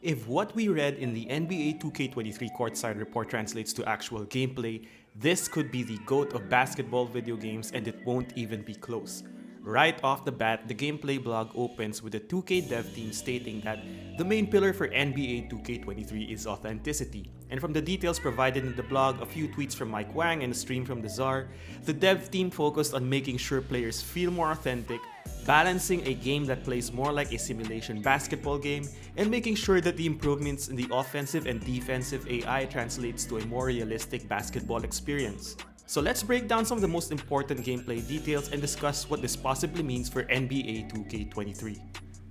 If what we read in the NBA 2K23 courtside report translates to actual gameplay, this could be the GOAT of basketball video games and it won't even be close. Right off the bat, the gameplay blog opens with the 2K dev team stating that the main pillar for NBA 2K23 is authenticity. And from the details provided in the blog, a few tweets from Mike Wang and a stream from the Czar, the dev team focused on making sure players feel more authentic, balancing a game that plays more like a simulation basketball game, and making sure that the improvements in the offensive and defensive AI translates to a more realistic basketball experience. So let's break down some of the most important gameplay details and discuss what this possibly means for NBA 2K23.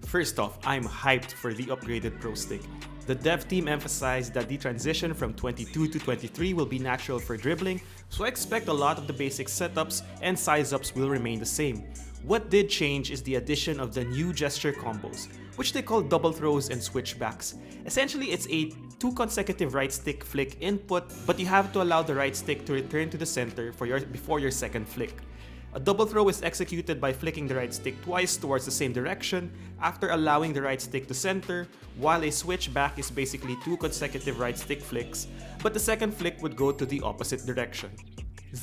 First off, I'm hyped for the upgraded Pro Stick. The dev team emphasized that the transition from 22 to 23 will be natural for dribbling, so I expect a lot of the basic setups and size-ups will remain the same. What did change is the addition of the new gesture combos, which they call double throws and switchbacks. Essentially, it's a 2 consecutive right stick flick input, but you have to allow the right stick to return to the center before your second flick. A double throw is executed by flicking the right stick twice towards the same direction after allowing the right stick to center, while a switchback is basically 2 consecutive right stick flicks, but the second flick would go to the opposite direction.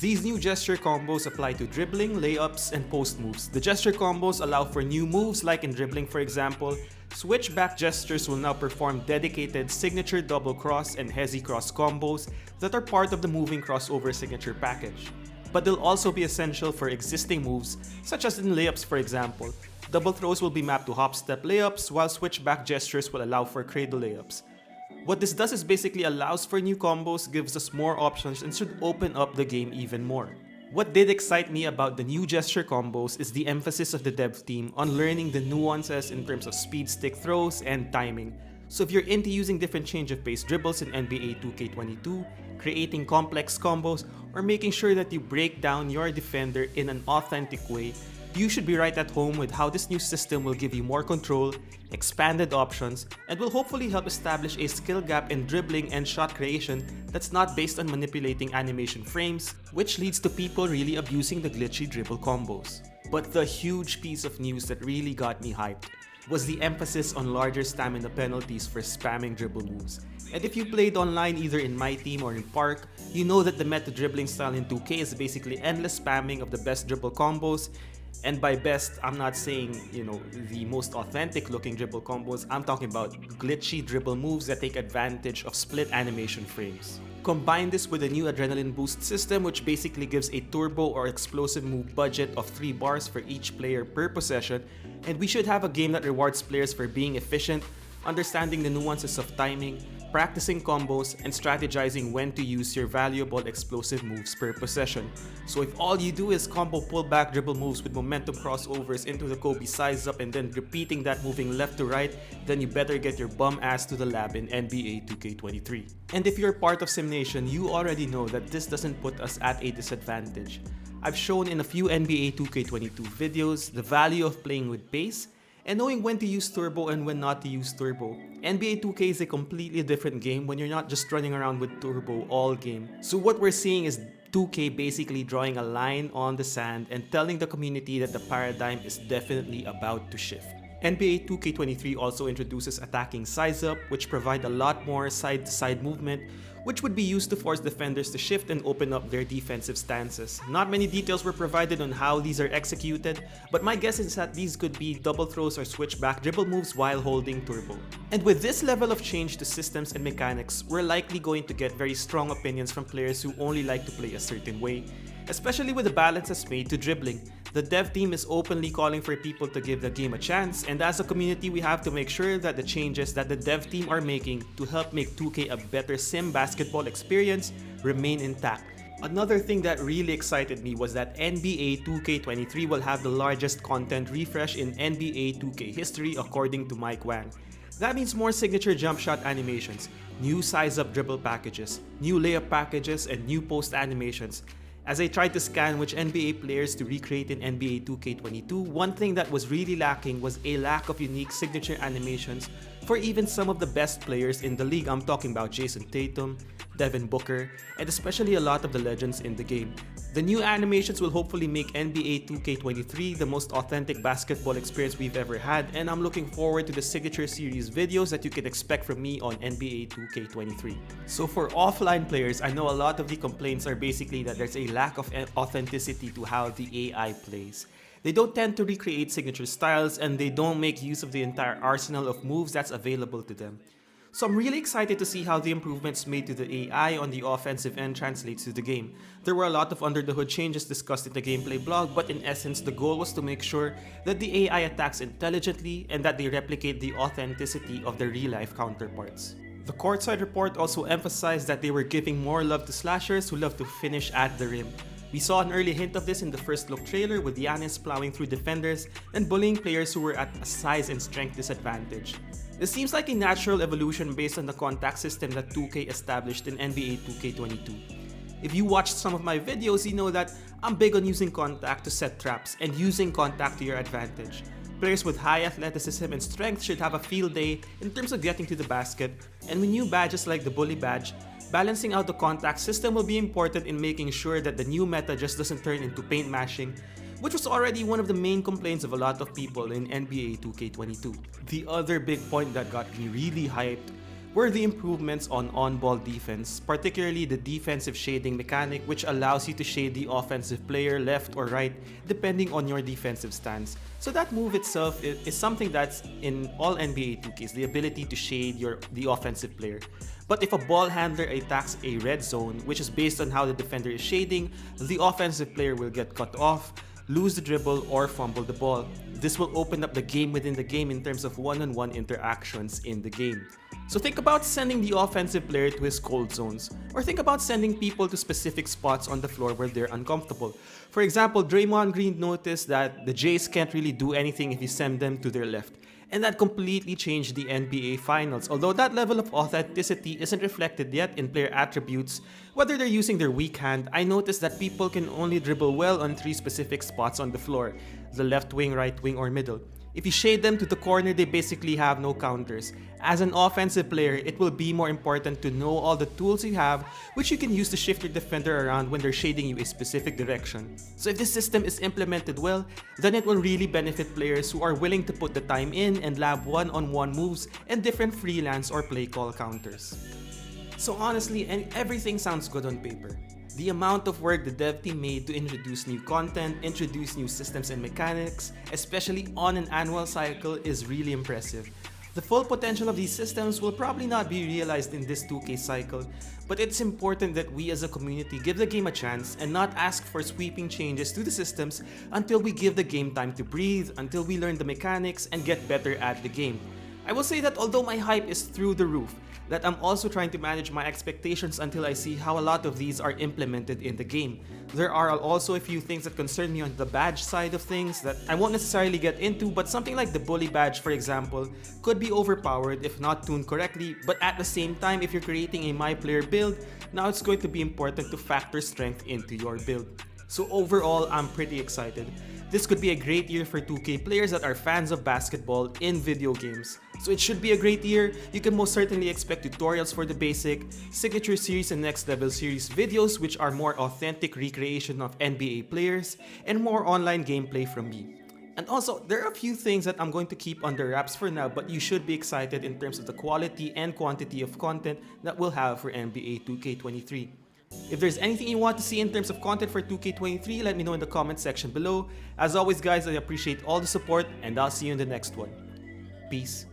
These new gesture combos apply to dribbling, layups, and post moves. The gesture combos allow for new moves like in dribbling, for example. Switchback gestures will now perform dedicated signature double cross and hezi cross combos that are part of the moving crossover signature package. But they'll also be essential for existing moves, such as in layups, for example. Double throws will be mapped to hop step layups, while switchback gestures will allow for cradle layups. What this does is basically allows for new combos, gives us more options, and should open up the game even more. What did excite me about the new gesture combos is the emphasis of the dev team on learning the nuances in terms of speed stick throws and timing. So if you're into using different change of pace dribbles in NBA 2K22, creating complex combos, or making sure that you break down your defender in an authentic way, you should be right at home with how this new system will give you more control, expanded options, and will hopefully help establish a skill gap in dribbling and shot creation that's not based on manipulating animation frames, which leads to people really abusing the glitchy dribble combos. But the huge piece of news that really got me hyped was the emphasis on larger stamina penalties for spamming dribble moves. And if you played online either in my team or in Park, you know that the meta dribbling style in 2K is basically endless spamming of the best dribble combos. And by best, I'm not saying, the most authentic looking dribble combos. I'm talking about glitchy dribble moves that take advantage of split animation frames. Combine this with a new adrenaline boost system, which basically gives a turbo or explosive move budget of 3 bars for each player per possession, and we should have a game that rewards players for being efficient, understanding the nuances of timing, practicing combos, and strategizing when to use your valuable explosive moves per possession. So if all you do is combo pullback dribble moves with momentum crossovers into the Kobe size up and then repeating that moving left to right, then you better get your bum ass to the lab in NBA 2K23. And if you're part of SimNation, you already know that this doesn't put us at a disadvantage. I've shown in a few NBA 2K22 videos the value of playing with pace and knowing when to use turbo and when not to use turbo. NBA 2K is a completely different game when you're not just running around with turbo all game. So what we're seeing is 2K basically drawing a line on the sand and telling the community that the paradigm is definitely about to shift. NBA 2K23 also introduces attacking size up, which provide a lot more side-to-side movement, which would be used to force defenders to shift and open up their defensive stances. Not many details were provided on how these are executed, but my guess is that these could be double throws or switchback dribble moves while holding turbo. And with this level of change to systems and mechanics, we're likely going to get very strong opinions from players who only like to play a certain way, especially with the balances made to dribbling. The dev team is openly calling for people to give the game a chance, and as a community we have to make sure that the changes that the dev team are making to help make 2K a better sim basketball experience remain intact. Another thing that really excited me was that NBA 2K23 will have the largest content refresh in NBA 2K history according to Mike Wang. That means more signature jump shot animations, new size up dribble packages, new layup packages, and new post animations. As I tried to scan which NBA players to recreate in NBA 2K22, one thing that was really lacking was a lack of unique signature animations for even some of the best players in the league. I'm talking about Jason Tatum, Devin Booker, and especially a lot of the legends in the game. The new animations will hopefully make NBA 2K23 the most authentic basketball experience we've ever had, and I'm looking forward to the Signature Series videos that you can expect from me on NBA 2K23. So for offline players, I know a lot of the complaints are basically that there's a lack of authenticity to how the AI plays. They don't tend to recreate signature styles, and they don't make use of the entire arsenal of moves that's available to them. So I'm really excited to see how the improvements made to the AI on the offensive end translates to the game. There were a lot of under-the-hood changes discussed in the gameplay blog, but in essence the goal was to make sure that the AI attacks intelligently and that they replicate the authenticity of their real-life counterparts. The Courtside report also emphasized that they were giving more love to slashers who love to finish at the rim. We saw an early hint of this in the first look trailer with Giannis plowing through defenders and bullying players who were at a size and strength disadvantage. This seems like a natural evolution based on the contact system that 2K established in NBA 2K22. If you watched some of my videos, you know that I'm big on using contact to set traps and using contact to your advantage. Players with high athleticism and strength should have a field day in terms of getting to the basket, and with new badges like the Bully badge, balancing out the contact system will be important in making sure that the new meta just doesn't turn into paint mashing, which was already one of the main complaints of a lot of people in NBA 2K22. The other big point that got me really hyped were the improvements on ball defense, particularly the defensive shading mechanic, which allows you to shade the offensive player left or right depending on your defensive stance. So that move itself is something that's in all NBA 2Ks, the ability to shade the offensive player. But if a ball handler attacks a red zone, which is based on how the defender is shading, the offensive player will get cut off, lose the dribble, or fumble the ball. This will open up the game within the game in terms of one-on-one interactions in the game. So think about sending the offensive player to his cold zones, or think about sending people to specific spots on the floor where they're uncomfortable. For example, Draymond Green noticed that the Jays can't really do anything if you send them to their left. And that completely changed the NBA Finals. Although that level of authenticity isn't reflected yet in player attributes, whether they're using their weak hand, I noticed that people can only dribble well on 3 specific spots on the floor: the left wing, right wing, or middle. If you shade them to the corner, they basically have no counters. As an offensive player, it will be more important to know all the tools you have, which you can use to shift your defender around when they're shading you a specific direction. So if this system is implemented well, then it will really benefit players who are willing to put the time in and lab one-on-one moves and different freelance or play call counters. So honestly, everything sounds good on paper. The amount of work the dev team made to introduce new content, introduce new systems and mechanics, especially on an annual cycle, is really impressive. The full potential of these systems will probably not be realized in this 2K cycle, but it's important that we as a community give the game a chance and not ask for sweeping changes to the systems until we give the game time to breathe, until we learn the mechanics and get better at the game. I will say that although my hype is through the roof, that I'm also trying to manage my expectations until I see how a lot of these are implemented in the game. There are also a few things that concern me on the badge side of things that I won't necessarily get into, but something like the Bully badge, for example, could be overpowered if not tuned correctly, but at the same time, if you're creating a My Player build, now it's going to be important to factor strength into your build. So overall, I'm pretty excited. This could be a great year for 2K players that are fans of basketball in video games. So it should be a great year. You can most certainly expect tutorials for the basic, Signature Series and Next Level Series videos, which are more authentic recreation of NBA players, and more online gameplay from me. And also, there are a few things that I'm going to keep under wraps for now, but you should be excited in terms of the quality and quantity of content that we'll have for NBA 2K23. If there's anything you want to see in terms of content for 2K23, let me know in the comment section below. As always guys, I appreciate all the support and I'll see you in the next one. Peace.